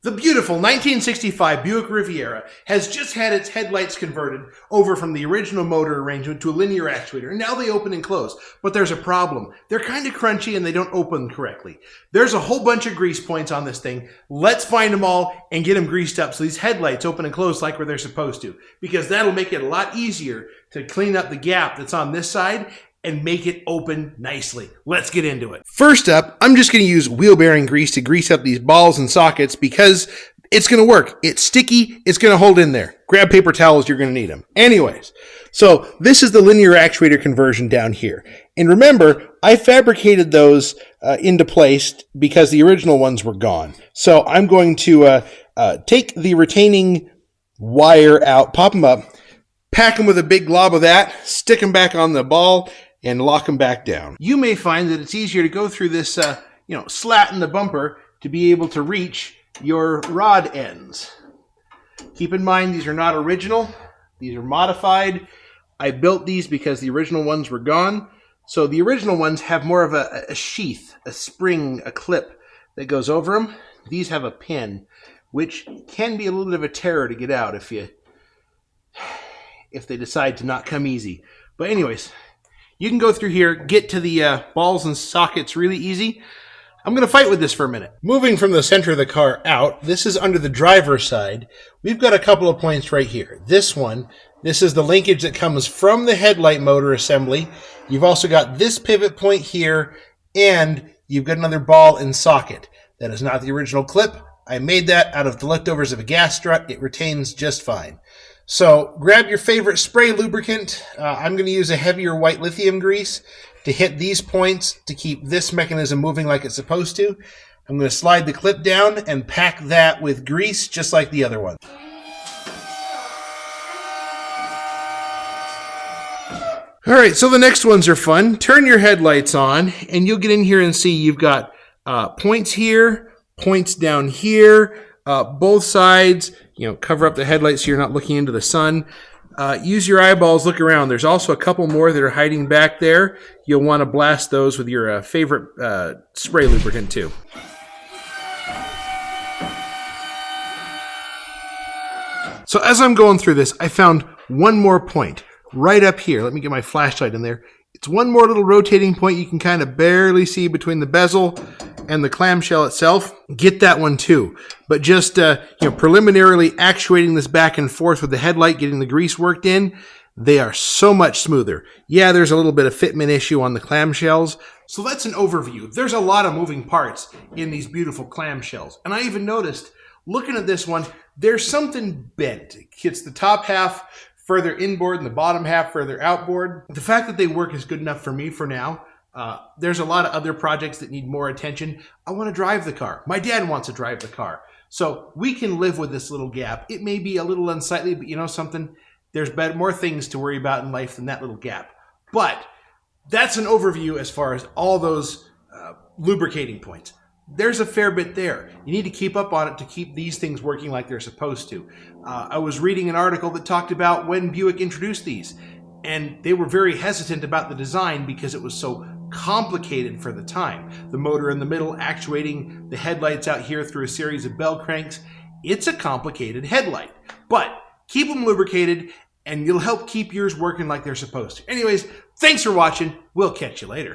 The beautiful 1965 Buick Riviera has just had its headlights converted over from the original motor arrangement to a linear actuator, and now they open and close. But there's a problem. They're kind of crunchy and they don't open correctly. There's a whole bunch of grease points on this thing. Let's find them all and get them greased up so these headlights open and close like where they're supposed to, because that'll make it a lot easier to clean up the gap that's on this side and make it open nicely. Let's get into it. First up, I'm just going to use wheel bearing grease to grease up these balls and sockets because it's going to work. It's sticky. It's going to hold in there. Grab paper towels. You're going to need them. Anyways, so this is the linear actuator conversion down here. And remember, I fabricated those into place because the original ones were gone. So I'm going to take the retaining wire out, pop them up, pack them with a big glob of that, stick them back on the ball, and lock them back down. You may find that it's easier to go through this, slat in the bumper to be able to reach your rod ends. Keep in mind, these are not original. These are modified. I built these because the original ones were gone. So the original ones have more of a sheath, a spring, a clip that goes over them. These have a pin, which can be a little bit of a terror to get out if they decide to not come easy. But anyways, you can go through here, get to the balls and sockets really easy. I'm going to fight with this for a minute. Moving from the center of the car out, this is under the driver's side. We've got a couple of points right here. This is the linkage that comes from the headlight motor assembly. You've also got this pivot point here, and you've got another ball and socket. That is not the original clip. I made that out of the leftovers of a gas strut. It retains just fine. So grab your favorite spray lubricant. I'm going to use a heavier white lithium grease to hit these points to keep this mechanism moving like it's supposed to. I'm going to slide the clip down and pack that with grease just like the other one. All right, so the next ones are fun. Turn your headlights on and you'll get in here and see you've got points here, points down here, both sides. Cover up the headlights so you're not looking into the sun. Use your eyeballs, look around. There's also a couple more that are hiding back there. You'll want to blast those with your favorite spray lubricant too. So as I'm going through this, I found one more point right up here. Let me get my flashlight in there. It's one more little rotating point you can kind of barely see between the bezel and the clamshell itself. Get that one too. But just preliminarily actuating this back and forth with the headlight, getting the grease worked in, they are so much smoother. Yeah, there's a little bit of fitment issue on the clamshells. So that's an overview. There's a lot of moving parts in these beautiful clamshells. And I even noticed, looking at this one, there's something bent. It's the top half further inboard and the bottom half further outboard. The fact that they work is good enough for me for now. There's a lot of other projects that need more attention. I want to drive the car. My dad wants to drive the car. So we can live with this little gap. It may be a little unsightly, but you know something? There's more things to worry about in life than that little gap. But that's an overview as far as all those lubricating points. There's a fair bit there. You need to keep up on it to keep these things working like they're supposed to. I was reading an article that talked about when Buick introduced these, and they were very hesitant about the design because it was so complicated for the time. The motor in the middle actuating the headlights out here through a series of bell cranks. It's a complicated headlight, but keep them lubricated and you'll help keep yours working like they're supposed to. Anyways, thanks for watching. We'll catch you later.